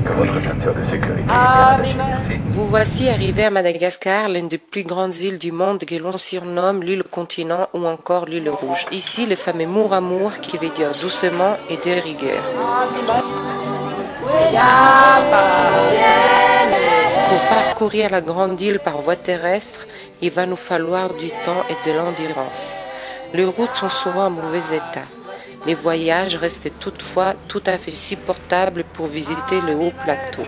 que votre ceinture de sécurité. Vous voici arrivé à Madagascar, l'une des plus grandes îles du monde que l'on surnomme l'île continent ou encore l'île rouge. Ici, le fameux Mouramour qui veut dire doucement et de rigueur. Pour parcourir la grande île par voie terrestre, il va nous falloir du temps et de l'endurance. Les routes sont souvent en mauvais état. Les voyages restent toutefois tout à fait supportables pour visiter le haut plateau.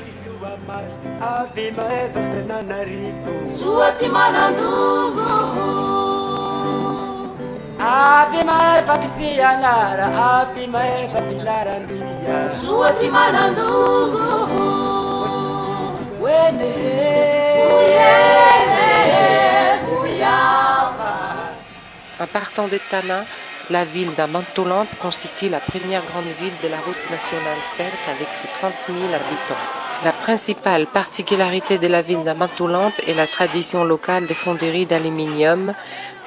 En partant de Tana, la ville d'Amatolamp constitue la première grande ville de la route nationale 7 avec ses 30 000 habitants. La principale particularité de la ville d'Amatolamp est la tradition locale des fonderies d'aluminium.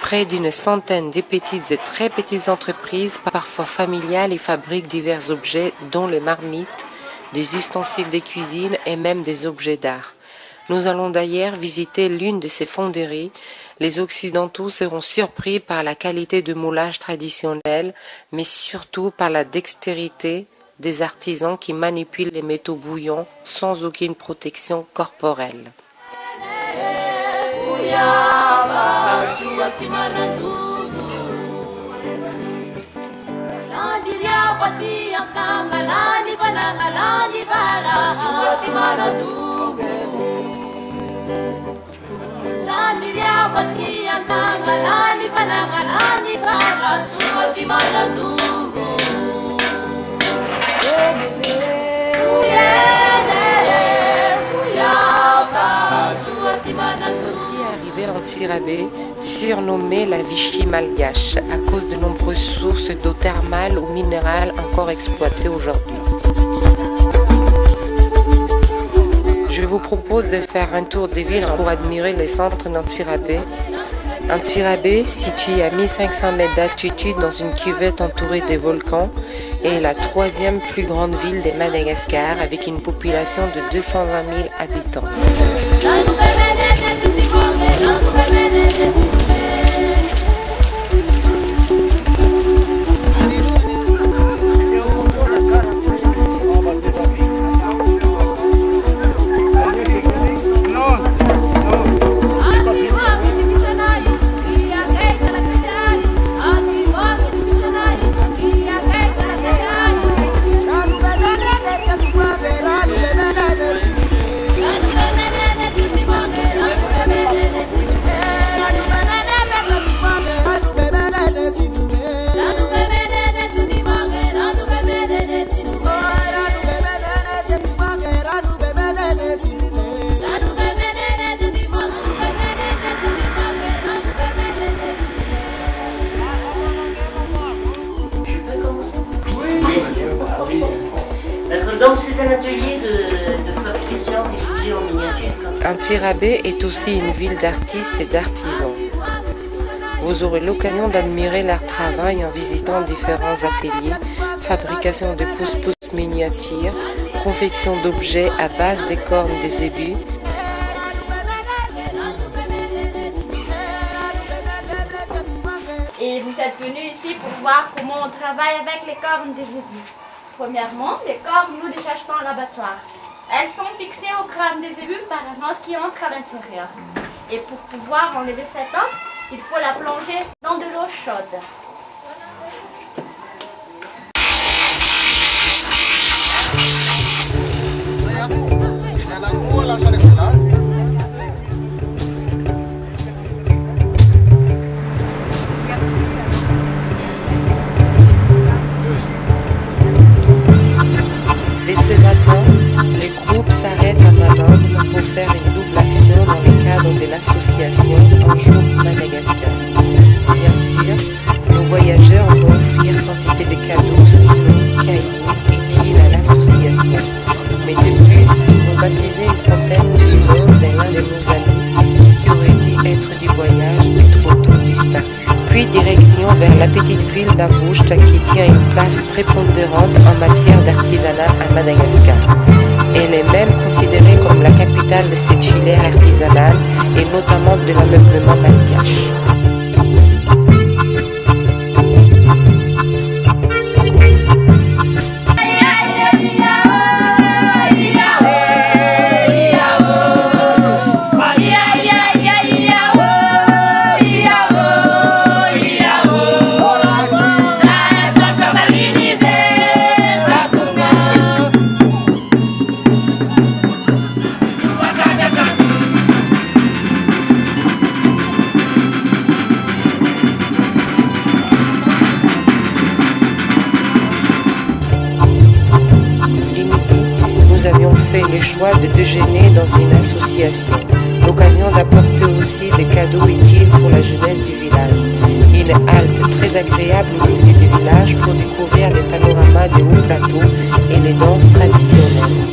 Près d'une centaine de petites et très petites entreprises, parfois familiales, y fabriquent divers objets dont les marmites, des ustensiles de cuisine et même des objets d'art. Nous allons d'ailleurs visiter l'une de ces fonderies. Les Occidentaux seront surpris par la qualité de moulage traditionnel, mais surtout par la dextérité des artisans qui manipulent les métaux bouillants sans aucune protection corporelle. Aussi arrivé en Antsirabe, surnommée la Vichy malgache, à cause de nombreuses sources d'eau thermale ou minérale encore exploitées aujourd'hui. Je vous propose de faire un tour des villes pour admirer les centres d'Antsirabe. Antsirabe, située à 1500 mètres d'altitude dans une cuvette entourée de volcans, est la troisième plus grande ville de Madagascar avec une population de 220 000 habitants. Donc c'est un atelier de fabrication des objets en miniature. Antsirabe est aussi une ville d'artistes et d'artisans. Vous aurez l'occasion d'admirer leur travail en visitant différents ateliers, fabrication de pousse-pousse miniatures, confection d'objets à base des cornes des zébus. Et vous êtes venus ici pour voir comment on travaille avec les cornes des zébus. Premièrement, les cornes, nous les achetons à l'abattoir. Elles sont fixées au crâne des zébus par un os qui entre à l'intérieur. Et pour pouvoir enlever cet os, il faut la plonger dans de l'eau chaude. Dès ce matin, les groupes s'arrêtent à Manon pour faire une double action dans le cadre de l'association Un jour Madagascar. Bien sûr, nos voyageurs vont offrir quantité de cadeaux, stylos, cahiers, utiles à l'association. Mais de plus, ils vont baptiser une fontaine du nom d'un de nos amis qui aurait dû être du voyage et trop tôt disparu. Puis direction vers la petite ville d'Amboujta qui tient une place prépondérante en matière d'artisanat à Madagascar. Elle est même considérée comme la capitale de cette filière artisanale et notamment de l'ameublement malgache. Nous avions fait le choix de déjeuner dans une association, l'occasion d'apporter aussi des cadeaux utiles pour la jeunesse du village. Une halte très agréable au milieu du village pour découvrir les panoramas des hauts plateaux et les danses traditionnelles.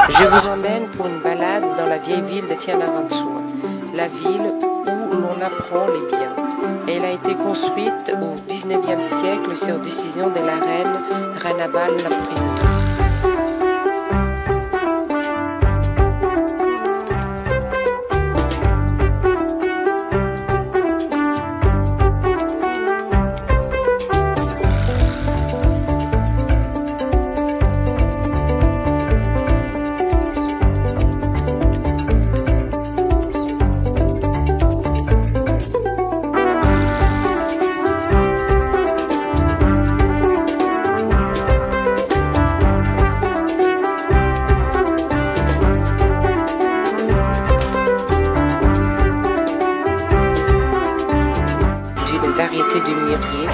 Je vous emmène pour une balade dans la vieille ville de Fianarantsoa, la ville où l'on apprend les biens. Elle a été construite au XIXe siècle sur décision de la reine Ranabal I. Variété de mûrier,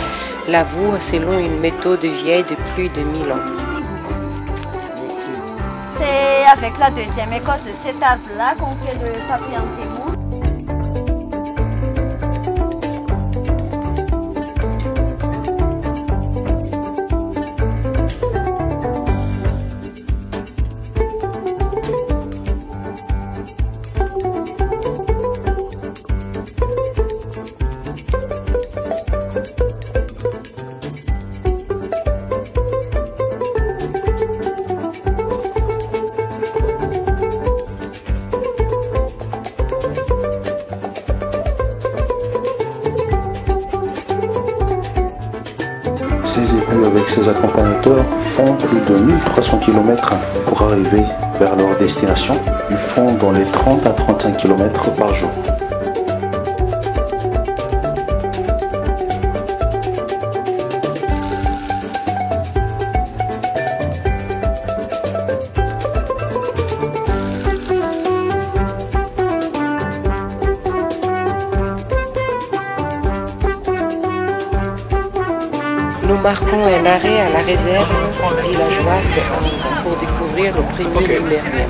la voue selon une méthode vieille de plus de 1000 ans. C'est avec la deuxième écorce de cet arbre-là qu'on fait le papier en témoin. Ces époux avec ses accompagnateurs font plus de 1300 km pour arriver vers leur destination. Ils font dans les 30 à 35 km par jour. marquons un arrêt à la réserve villageoise de Anza pour découvrir le premier lumérien.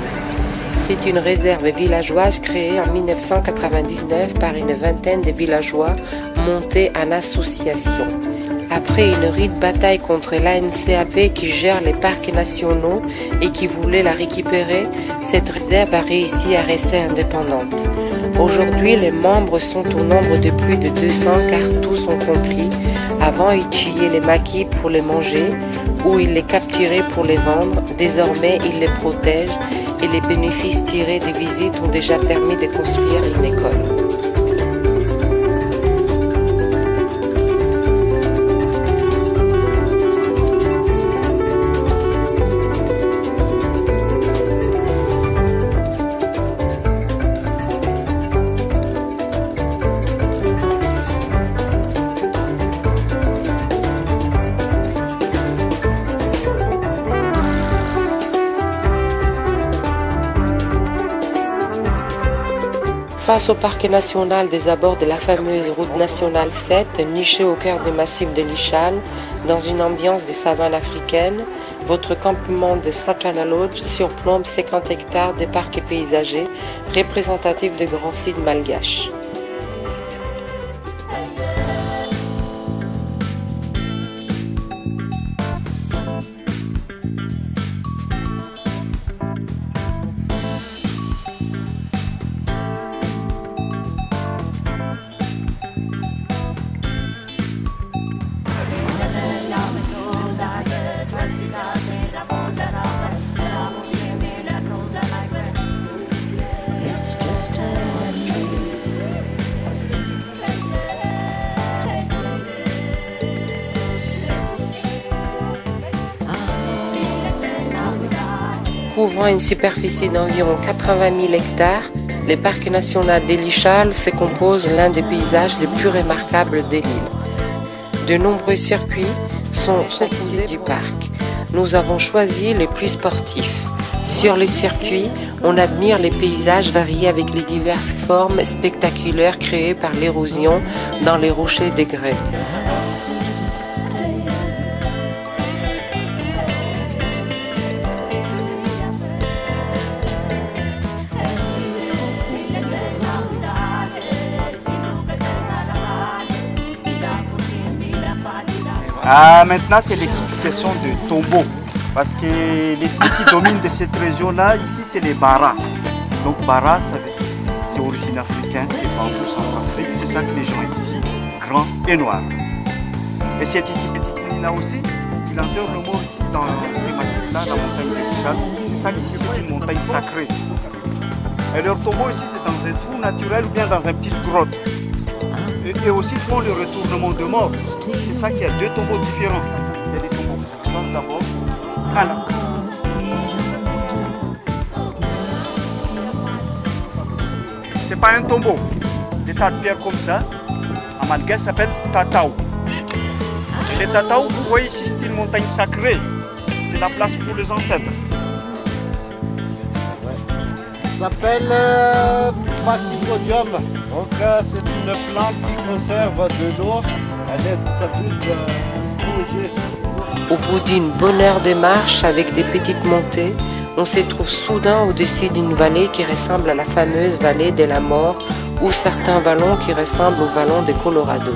C'est une réserve villageoise créée en 1999 par une vingtaine de villageois montés en association. Après une rude bataille contre l'ANCAP qui gère les parcs nationaux et qui voulait la récupérer, cette réserve a réussi à rester indépendante. Aujourd'hui, les membres sont au nombre de plus de 200 car tous ont compris. Avant, ils tuaient les maquis pour les manger ou ils les capturaient pour les vendre. Désormais, ils les protègent et les bénéfices tirés des visites ont déjà permis de construire une école. Face au parc national des abords de la fameuse route nationale 7, niché au cœur du massif de l'Ichal, dans une ambiance des savanes africaines, votre campement de Santana Lodge surplombe 50 hectares de parcs paysagers représentatifs de grands sites malgaches. Couvrant une superficie d'environ 80 000 hectares, le parc national de l'Ichal se compose l'un des paysages les plus remarquables de l'île. De nombreux circuits sont proposés du parc. Nous avons choisi les plus sportifs. Sur les circuits, on admire les paysages variés avec les diverses formes spectaculaires créées par l'érosion dans les rochers des grès. Maintenant, c'est l'explication de tombeau. Parce que les trucs qui dominent de cette région-là, ici, c'est les Bara. Donc, Bara, c'est origine africaine, c'est bambou centrafrique. C'est ça que les gens ici, grands et noirs. Et cette petite ligne-là aussi, il enterre le mort ici dans ces massifs-là, la montagne de l'Ichal. C'est ça qu'ici, c'est une montagne sacrée. Et leur tombeau ici, c'est dans un trou naturel ou bien dans une petite grotte. Et aussi pour le retournement de mort. C'est ça qu'il y a deux tombeaux différents. Il y a des tombeaux qui sont d'abord à là. C'est pas un tombeau. Des tas de pierres comme ça, en malgache, ça s'appelle Tatao. Et les Tatao, vous voyez ici, c'est une montagne sacrée. C'est la place pour les ancêtres. Ça s'appelle Pachypodium. Donc c'est une plante qui conserve de l'eau. Elle est spongiée. Au bout d'une bonne heure de marche avec des petites montées, on se trouve soudain au-dessus d'une vallée qui ressemble à la fameuse vallée de la mort ou certains vallons qui ressemblent aux vallons de Colorado.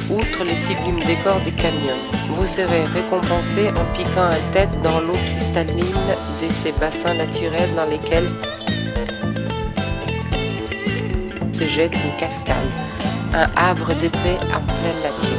Outre les sublimes décors des canyons, vous serez récompensé en piquant une tête dans l'eau cristalline de ces bassins naturels dans lesquels se jette une cascade, un havre de paix en pleine nature.